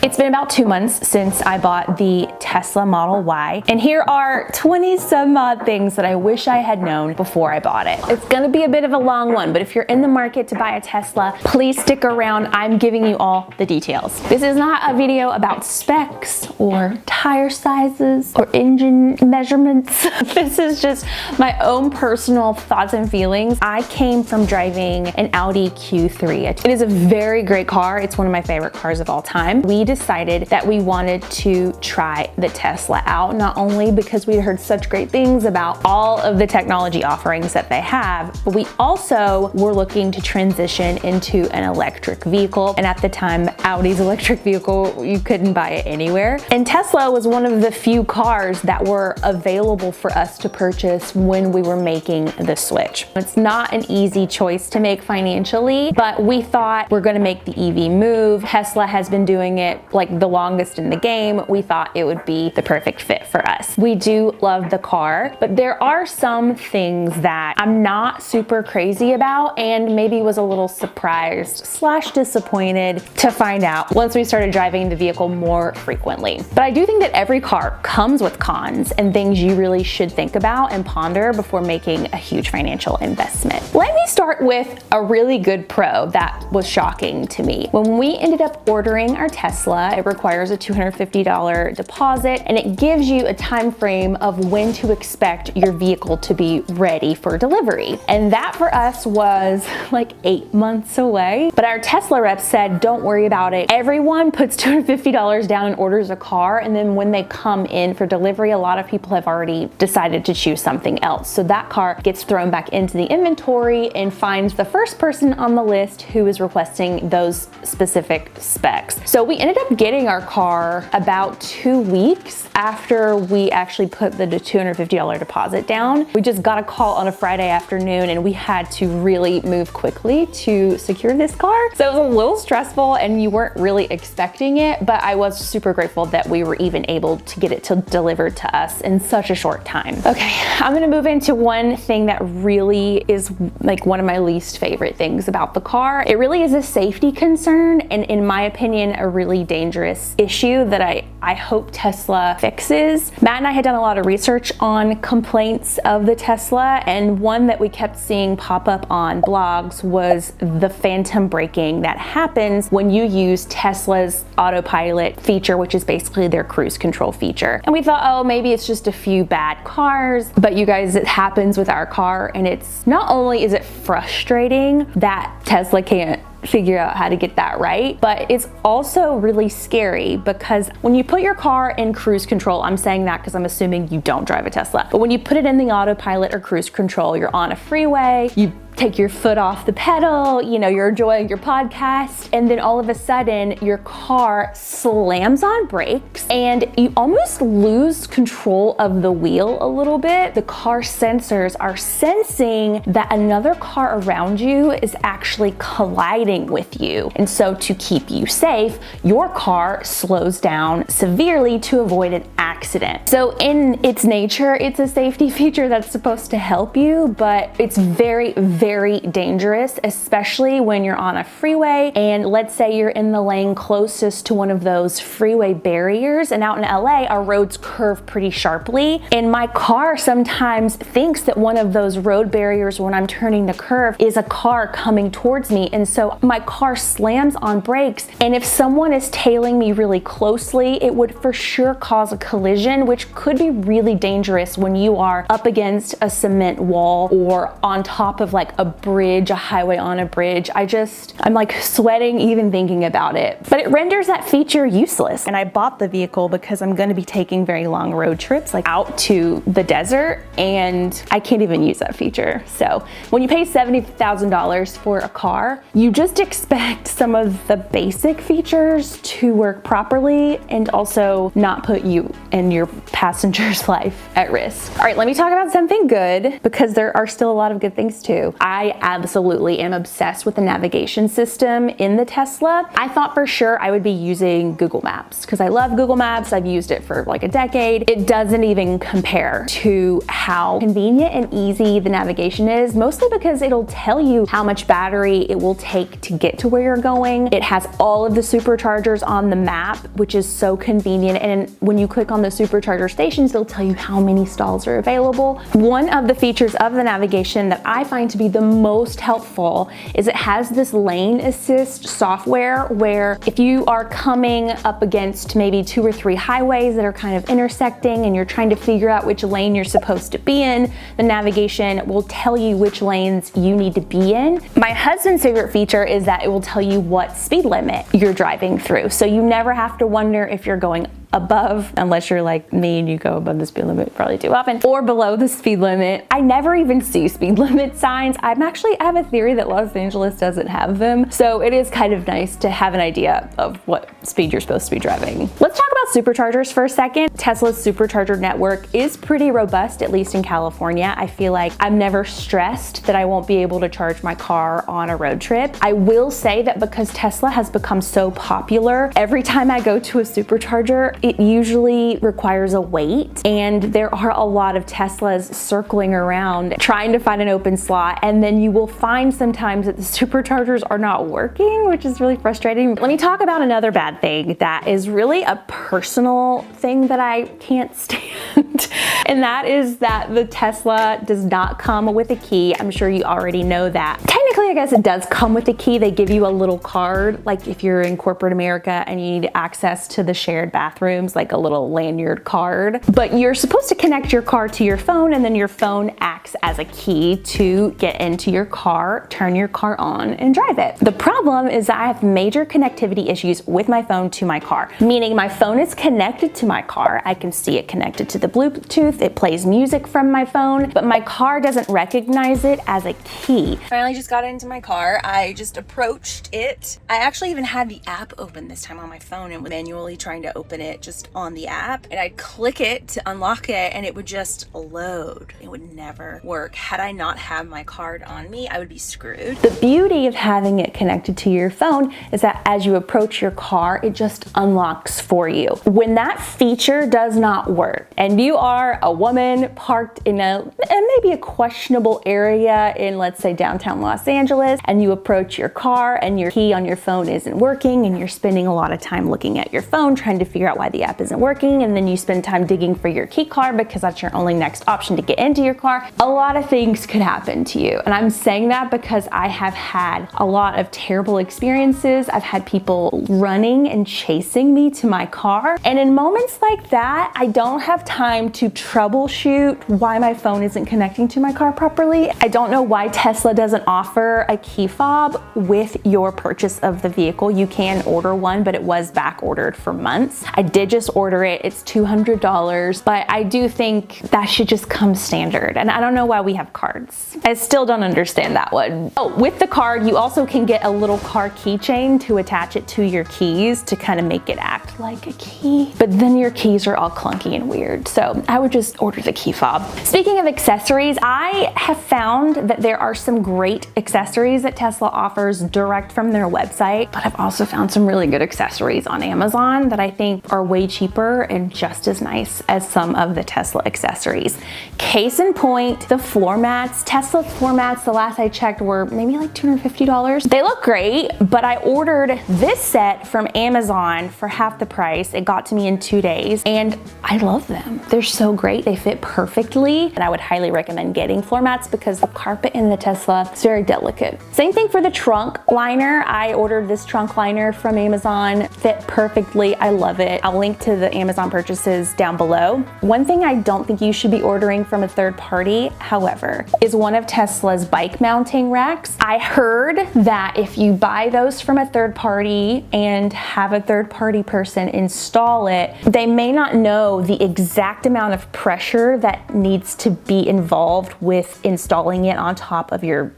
It's been about 2 months since I bought the Tesla Model Y, and here are 20 some odd things that I wish I had known before I bought it. It's gonna be a bit of a long one, but if you're in the market to buy a Tesla, please stick around. I'm giving you all the details. This is not a video about specs or tire sizes or engine measurements. This is just my own personal thoughts and feelings. I came from driving an Audi Q3. It is a very great car. It's one of my favorite cars of all time. We decided that we wanted to try the Tesla out, not only because we heard such great things about all of the technology offerings that they have, but we also were looking to transition into an electric vehicle. And at the time, Audi's electric vehicle, you couldn't buy it anywhere. And Tesla was one of the few cars that were available for us to purchase when we were making the switch. It's not an easy choice to make financially, but we thought we're gonna make the EV move. Tesla has been doing it like the longest in the game. We thought it would be the perfect fit for us. We do love the car, but there are some things that I'm not super crazy about and maybe was a little surprised / disappointed to find out once we started driving the vehicle more frequently. But I do think that every car comes with cons and things you really should think about and ponder before making a huge financial investment. Let me start with a really good pro that was shocking to me. When we ended up ordering our Tesla, it requires a $250 deposit, and it gives you a time frame of when to expect your vehicle to be ready for delivery. And that for us was like 8 months away. But our Tesla rep said, don't worry about it. Everyone puts $250 down and orders a car, and then when they come in for delivery, a lot of people have already decided to choose something else. So that car gets thrown back into the inventory and finds the first person on the list who is requesting those specific specs. So we ended up getting our car about 2 weeks after we actually put the $250 deposit down. We just got a call on a Friday afternoon and we had to really move quickly to secure this car. So it was a little stressful and you weren't really expecting it, but I was super grateful that we were even able to get it delivered to us in such a short time. Okay, I'm gonna move into one thing that really is like one of my least favorite things about the car. It really is a safety concern and in my opinion, a really dangerous issue that I hope Tesla fixes. Matt and I had done a lot of research on complaints of the Tesla, and one that we kept seeing pop up on blogs was the phantom braking that happens when you use Tesla's autopilot feature, which is basically their cruise control feature. And we thought, oh, maybe it's just a few bad cars, but you guys, it happens with our car, and it's not only is it frustrating that Tesla can't figure out how to get that right, but it's also really scary because when you put your car in cruise control, I'm saying that because I'm assuming you don't drive a Tesla, but when you put it in the autopilot or cruise control, you're on a freeway, you take your foot off the pedal, you know, you're enjoying your podcast, and then all of a sudden your car slams on brakes and you almost lose control of the wheel a little bit. The car sensors are sensing that another car around you is actually colliding with you. And so to keep you safe, your car slows down severely to avoid an accident. So in its nature, it's a safety feature that's supposed to help you, but it's very, very dangerous, especially when you're on a freeway and let's say you're in the lane closest to one of those freeway barriers, and out in LA, our roads curve pretty sharply. And my car sometimes thinks that one of those road barriers when I'm turning the curve is a car coming towards me. And so my car slams on brakes. And if someone is tailing me really closely, it would for sure cause a collision, which could be really dangerous when you are up against a cement wall or on top of like a bridge, a highway on a bridge. I'm like sweating even thinking about it. But it renders that feature useless. And I bought the vehicle because I'm going to be taking very long road trips, like out to the desert, and I can't even use that feature. So when you pay $70,000 for a car, you just expect some of the basic features to work properly and also not put you and your passenger's life at risk. All right, let me talk about something good because there are still a lot of good things too. I absolutely am obsessed with the navigation system in the Tesla. I thought for sure I would be using Google Maps because I love Google Maps. I've used it for like a decade. It doesn't even compare to how convenient and easy the navigation is, mostly because it'll tell you how much battery it will take to get to where you're going. It has all of the superchargers on the map, which is so convenient. And when you click on the supercharger stations, they'll tell you how many stalls are available. One of the features of the navigation that I find to be the most helpful is it has this lane assist software where if you are coming up against maybe 2 or 3 highways that are kind of intersecting and you're trying to figure out which lane you're supposed to be in, the navigation will tell you which lanes you need to be in. My husband's favorite feature is that it will tell you what speed limit you're driving through. So you never have to wonder if you're going above, unless you're like me and you go above the speed limit probably too often, or below the speed limit. I never even see speed limit signs. I have a theory that Los Angeles doesn't have them. So it is kind of nice to have an idea of what speed you're supposed to be driving. Let's talk about superchargers for a second. Tesla's supercharger network is pretty robust, at least in California. I feel like I'm never stressed that I won't be able to charge my car on a road trip. I will say that because Tesla has become so popular, every time I go to a supercharger, it usually requires a wait, and there are a lot of Teslas circling around trying to find an open slot, and then you will find sometimes that the superchargers are not working, which is really frustrating. Let me talk about another bad thing that is really a personal thing that I can't stand, and that is that the Tesla does not come with a key. I'm sure you already know that. Technically, I guess it does come with a key. They give you a little card, like if you're in corporate America and you need access to the shared bathroom, like a little lanyard card, but you're supposed to connect your car to your phone, and then your phone acts as a key to get into your car, turn your car on, and drive it. The problem is that I have major connectivity issues with my phone to my car, meaning my phone is connected to my car. I can see it connected to the Bluetooth. It plays music from my phone, but my car doesn't recognize it as a key. Finally just got into my car. I just approached it. I actually even had the app open this time on my phone and was manually trying to open it just on the app, and I'd click it to unlock it and it would just load. It would never work. Had I not had my card on me, I would be screwed. The beauty of having it connected to your phone is that as you approach your car, it just unlocks for you. When that feature does not work and you are a woman parked in maybe a questionable area in, let's say, downtown Los Angeles, and you approach your car and your key on your phone isn't working, and you're spending a lot of time looking at your phone trying to figure out why the app isn't working, and then you spend time digging for your key card because that's your only next option to get into your car, a lot of things could happen to you. And I'm saying that because I have had a lot of terrible experiences. I've had people running and chasing me to my car, and in moments like that, I don't have time to troubleshoot why my phone isn't connecting to my car properly. I don't know why Tesla doesn't offer a key fob with your purchase of the vehicle. You can order one, but it was back ordered for months. I did just order it. It's $200, but I do think that should just come standard. And I don't know why we have cards. I still don't understand that one. Oh, with the card, you also can get a little car keychain to attach it to your keys to kind of make it act like a key. But then your keys are all clunky and weird. So I would just order the key fob. Speaking of accessories, I have found that there are some great accessories that Tesla offers direct from their website, but I've also found some really good accessories on Amazon that I think are way cheaper and just as nice as some of the Tesla accessories. Case in point, the floor mats. Tesla floor mats, the last I checked, were maybe like $250. They look great, but I ordered this set from Amazon for half the price. It got to me in 2 days, and I love them. They're so great. They fit perfectly, and I would highly recommend getting floor mats because the carpet in the Tesla is very delicate. Same thing for the trunk liner. I ordered this trunk liner from Amazon. Fit perfectly. I love it. I'll link to the Amazon purchases down below. One thing I don't think you should be ordering from a third party, however, is one of Tesla's bike mounting racks. I heard that if you buy those from a third party and have a third party person install it, they may not know the exact amount of pressure that needs to be involved with installing it on top of your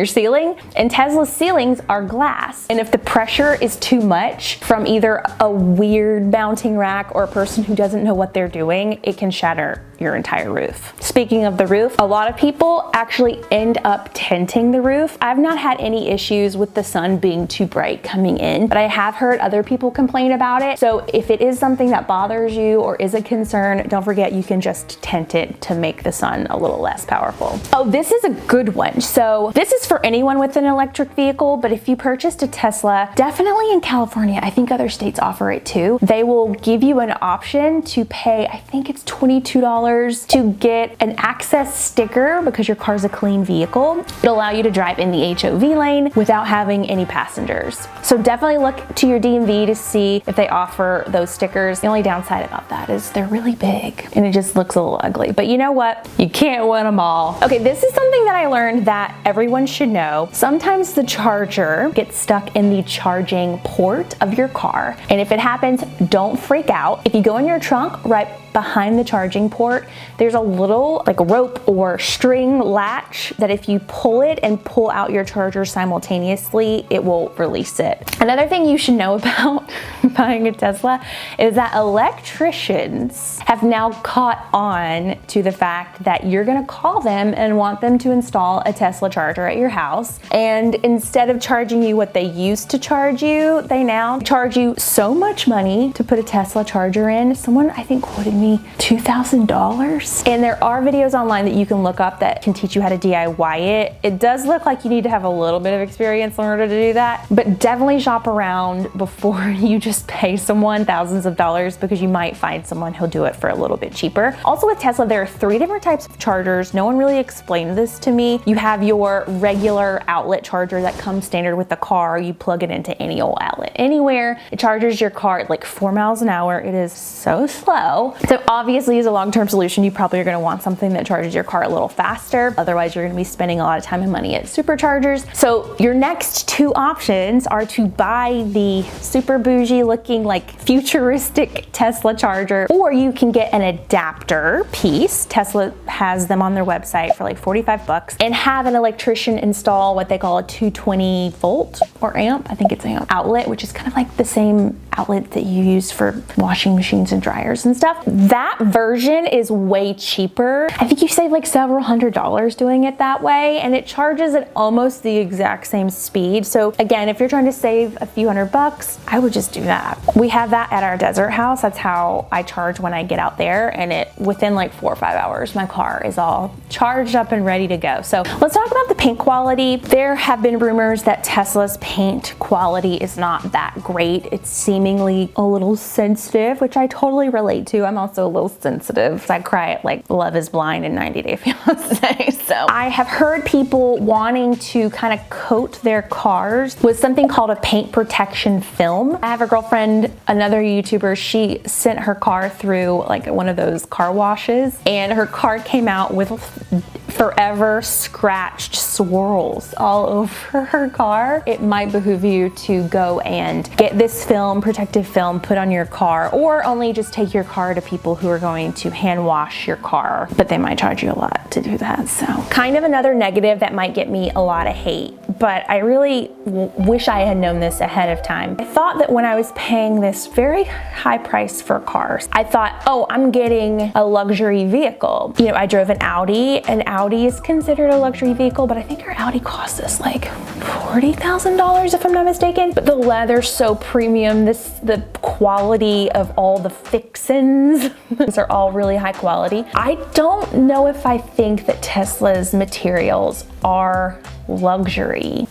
ceiling, and Tesla's ceilings are glass. And if the pressure is too much from either a weird mounting rack or a person who doesn't know what they're doing, it can shatter your entire roof. Speaking of the roof, a lot of people actually end up tinting the roof. I've not had any issues with the sun being too bright coming in, but I have heard other people complain about it. So if it is something that bothers you or is a concern, don't forget you can just tint it to make the sun a little less powerful. Oh, this is a good one. So this is for anyone with an electric vehicle, but if you purchased a Tesla, definitely in California, I think other states offer it too, they will give you an option to pay, I think it's $22 to get an access sticker because your car's a clean vehicle. It'll allow you to drive in the HOV lane without having any passengers. So definitely look to your DMV to see if they offer those stickers. The only downside about that is they're really big and it just looks a little ugly, but you know what? You can't win them all. Okay, this is something that I learned that everyone should know. Sometimes the charger gets stuck in the charging port of your car. And if it happens, don't freak out. If you go in your trunk right behind the charging port, there's a little like rope or string latch that if you pull it and pull out your charger simultaneously, it will release it. Another thing you should know about buying a Tesla is that electricians have now caught on to the fact that you're gonna call them and want them to install a Tesla charger at your house. And instead of charging you what they used to charge you, they now charge you so much money to put a Tesla charger in. Someone, I think, quoted me $2,000. And there are videos online that you can look up that can teach you how to DIY it. It does look like you need to have a little bit of experience in order to do that, but definitely shop around before you just pay someone thousands of dollars, because you might find someone who'll do it for a little bit cheaper. Also with Tesla, there are 3 different types of chargers. No one really explained this to me. You have your regular outlet charger that comes standard with the car. You plug it into any old outlet anywhere. It charges your car at like 4 miles an hour. It is so slow. So obviously, as a long-term solution, you probably are going to want something that charges your car a little faster. Otherwise, you're going to be spending a lot of time and money at superchargers. So your next 2 options are to buy the super bougie looking like futuristic Tesla charger, or you can get an adapter piece. Tesla has them on their website for like 45 bucks, and have an electrician install what they call a 220 volt or amp, I think it's amp, outlet, which is kind of like the same outlet that you use for washing machines and dryers and stuff. That version is way cheaper. I think you save like several $100s doing it that way, and it charges at almost the exact same speed. So again, if you're trying to save a few $100, I would just do that. We have that at our desert house. That's how I charge when I get out there, and within like 4 or 5 hours, my car is all charged up and ready to go. So let's talk about the paint quality. There have been rumors that Tesla's paint quality is not that great. It's seemingly a little sensitive, which I totally relate to. I'm also a little sensitive. I cry at like Love is Blind and 90 Day Fiancé. So I have heard people wanting to kind of coat their cars with something called a paint protection film. I have a girlfriend, another YouTuber, she sent her car through like one of those car washes, and her car came out with forever scratched swirls all over her car. It might behoove you to go and get this film, protective film, put on your car, or only just take your car to people who are going to hand wash your car, but they might charge you a lot to do that. So kind of another negative that might get me a lot of hate, but I really wish I had known this ahead of time. I thought that when I was paying this very high price for cars, I thought, oh, I'm getting a luxury vehicle. You know, I drove an Audi, and Audi is considered a luxury vehicle, but I think our Audi cost us like $40,000 if I'm not mistaken. But the leather's so premium, the quality of all the fixins, these are all really high quality. I don't know if I think that Tesla's materials are luxury.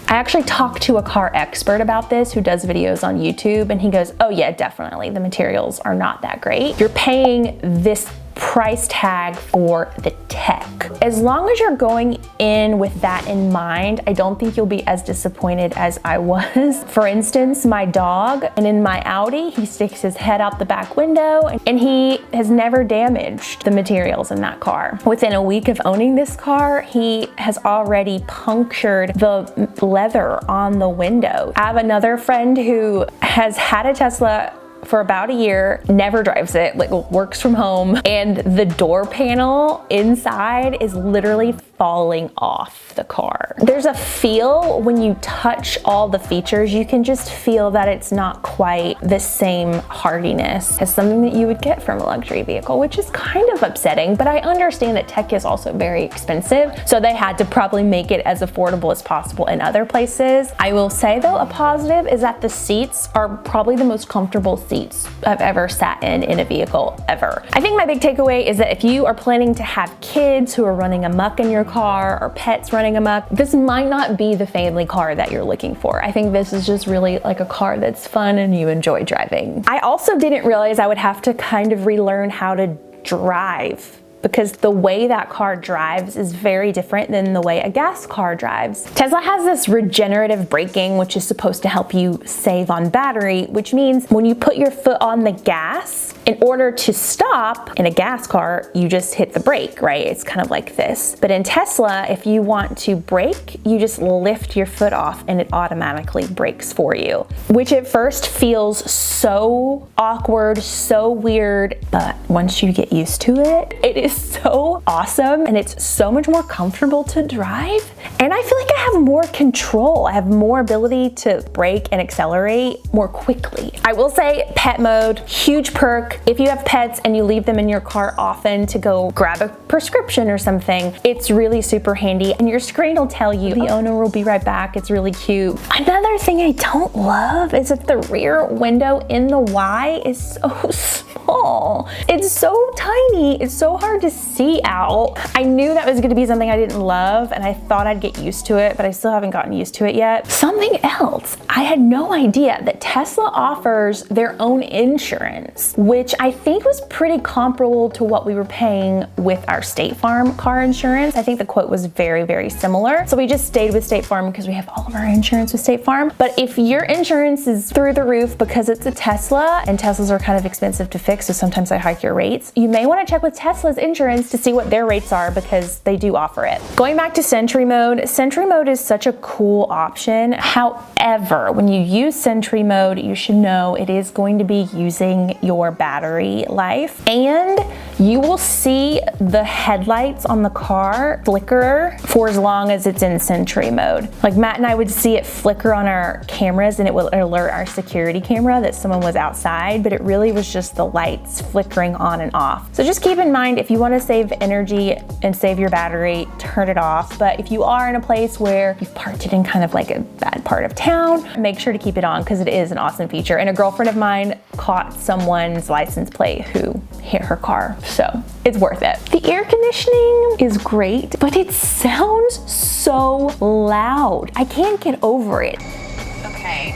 I actually talked to a car expert about this who does videos on YouTube, and he goes, oh yeah, definitely, the materials are not that great. You're paying this price tag for the tech. As long as you're going in with that in mind, I don't think you'll be as disappointed as I was. For instance, my dog, and in my Audi, he sticks his head out the back window, and he has never damaged the materials in that car. Within a week of owning this car, he has already punctured the leather on the window. I have another friend who has had a Tesla for about a year, never drives it, like works from home, and the door panel inside is literally falling off the car. There's a feel when you touch all the features, you can just feel that it's not quite the same hardiness as something that you would get from a luxury vehicle, which is kind of upsetting, but I understand that tech is also very expensive, so they had to probably make it as affordable as possible in other places. I will say though, a positive is that the seats are probably the most comfortable seats I've ever sat in a vehicle ever. I think my big takeaway is that if you are planning to have kids who are running amok in your car or pets running amok, this might not be the family car that you're looking for. I think this is just really like a car that's fun and you enjoy driving. I also didn't realize I would have to kind of relearn how to drive, because the way that car drives is very different than the way a gas car drives. Tesla has this regenerative braking, which is supposed to help you save on battery, which means when you put your foot on the gas, in order to stop in a gas car, you just hit the brake, right? It's kind of like this. But in Tesla, if you want to brake, you just lift your foot off and it automatically brakes for you, which at first feels so awkward, so weird, but once you get used to it, it is so awesome and it's so much more comfortable to drive. And I feel like I have more control. I have more ability to brake and accelerate more quickly. I will say pet mode, huge perk. If you have pets and you leave them in your car often to go grab a prescription or something, it's really super handy and your screen will tell you the owner will be right back. It's really cute. Another thing I don't love is that the rear window in the Y is so small. It's so tiny. It's so hard to see out. I knew that was going to be something I didn't love and I thought I'd get used to it, but I still haven't gotten used to it yet. Something else, I had no idea that Tesla offers their own insurance, which I think was pretty comparable to what we were paying with our State Farm car insurance. I think the quote was very, very similar. So we just stayed with State Farm because we have all of our insurance with State Farm. But if your insurance is through the roof because it's a Tesla, and Teslas are kind of expensive to fix, so sometimes they hike your rates, you may want to check with Tesla's insurance to see what their rates are because they do offer it. Going back to Sentry mode is such a cool option. However, when you use Sentry mode, you should know it is going to be using your battery life, and you will see the headlights on the car flicker for as long as it's in Sentry mode. Like Matt and I would see it flicker on our cameras and it will alert our security camera that someone was outside, but it really was just the lights flickering on and off. So just keep in mind, if you want to save energy and save your battery, turn it off. But if you are in a place where you've parked it in kind of like a bad part of town, make sure to keep it on because it is an awesome feature. And a girlfriend of mine caught someone's license plate who hit her car, so it's worth it. The air conditioning is great, but it sounds so loud. I can't get over it. Okay,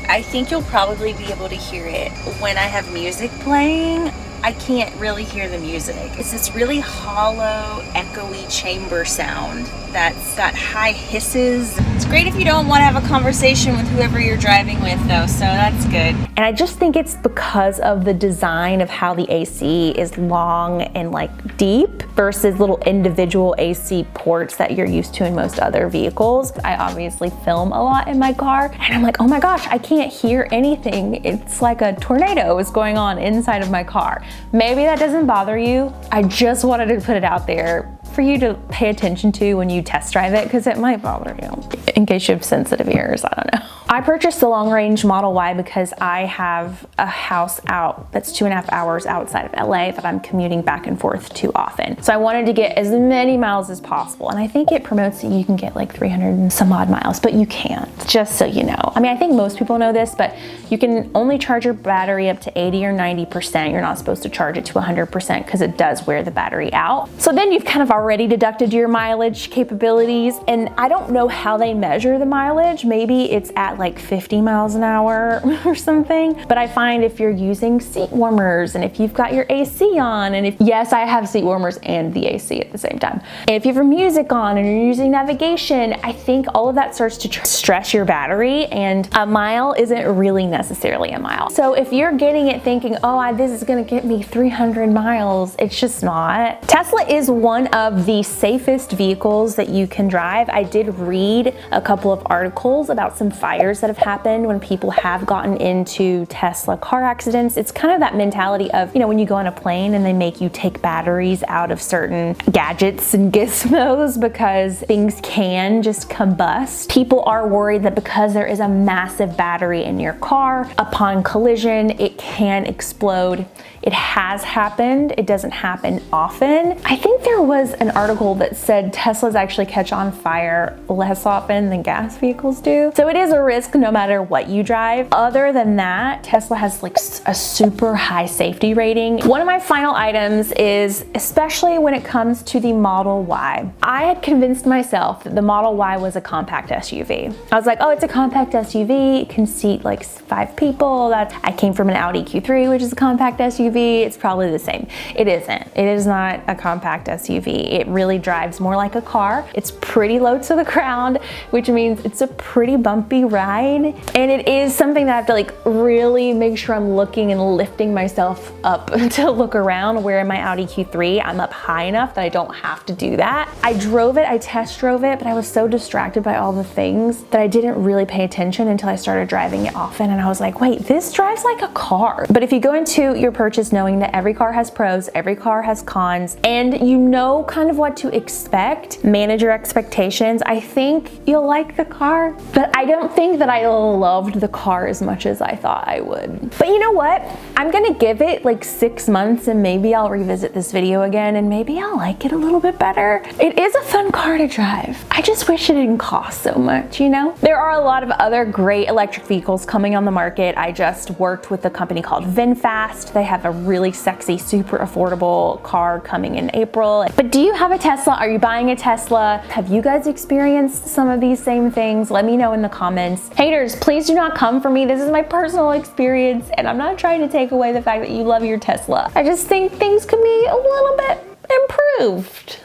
I think you'll probably be able to hear it when I have music playing. I can't really hear the music. It's this really hollow, echoey chamber sound that's got high hisses. It's great if you don't want to have a conversation with whoever you're driving with though, so that's good. And I just think it's because of the design of how the AC is long and like deep versus little individual AC ports that you're used to in most other vehicles. I obviously film a lot in my car and I'm like, oh my gosh, I can't hear anything. It's like a tornado is going on inside of my car. Maybe that doesn't bother you. I just wanted to put it out there for you to pay attention to when you test drive it because it might bother you in case you have sensitive ears. I don't know. I purchased the long range Model Y because I have a house out that's 2.5 hours outside of LA that I'm commuting back and forth to often. So I wanted to get as many miles as possible. And I think it promotes that you can get like 300 and some odd miles, but you can't, just so you know. I mean, I think most people know this, but you can only charge your battery up to 80 or 90%. You're not supposed to charge it to 100% because it does wear the battery out. So then you've kind of already deducted your mileage capabilities. And I don't know how they measure the mileage. Maybe it's at like 50 miles an hour or something. But I find if you're using seat warmers and if you've got your AC on, and if, yes, I have seat warmers and the AC at the same time. And if you have your music on and you're using navigation, I think all of that starts to stress your battery, and a mile isn't really necessarily a mile. So if you're getting it thinking, oh, this is gonna get me 300 miles, it's just not. Tesla is one of of the safest vehicles that you can drive. I did read a couple of articles about some fires that have happened when people have gotten into Tesla car accidents. It's kind of that mentality of, you know, when you go on a plane and they make you take batteries out of certain gadgets and gizmos because things can just combust. People are worried that because there is a massive battery in your car, upon collision, it can explode. It has happened. It doesn't happen often. I think there was an article that said Teslas actually catch on fire less often than gas vehicles do. So it is a risk no matter what you drive. Other than that, Tesla has like a super high safety rating. One of my final items is, especially when it comes to the Model Y, I had convinced myself that the Model Y was a compact SUV. I was like, oh, it's a compact SUV. It can seat like 5 people. I came from an Audi Q3, which is a compact SUV. It's probably the same. It isn't. It is not a compact SUV. It really drives more like a car. It's pretty low to the ground, which means it's a pretty bumpy ride. And it is something that I have to like really make sure I'm looking and lifting myself up to look around, where in my Audi Q3, I'm up high enough that I don't have to do that. I drove it, I test drove it, but I was so distracted by all the things that I didn't really pay attention until I started driving it often. And I was like, wait, this drives like a car. But if you go into your purchase knowing that every car has pros, every car has cons, and you know kind of what to expect, manage your expectations, I think you'll like the car. But I don't think that I loved the car as much as I thought I would. But you know what? I'm gonna give it like 6 months and maybe I'll revisit this video again and maybe I'll like it a little bit better. It is a fun car to drive. I just wish it didn't cost so much, you know? There are a lot of other great electric vehicles coming on the market. I just worked with a company called VinFast. They have a really sexy, super affordable car coming in April. But do you have a Tesla? Are you buying a Tesla? Have you guys experienced some of these same things? Let me know in the comments. Haters, please do not come for me. This is my personal experience and I'm not trying to take away the fact that you love your Tesla. I just think things could be a little bit improved.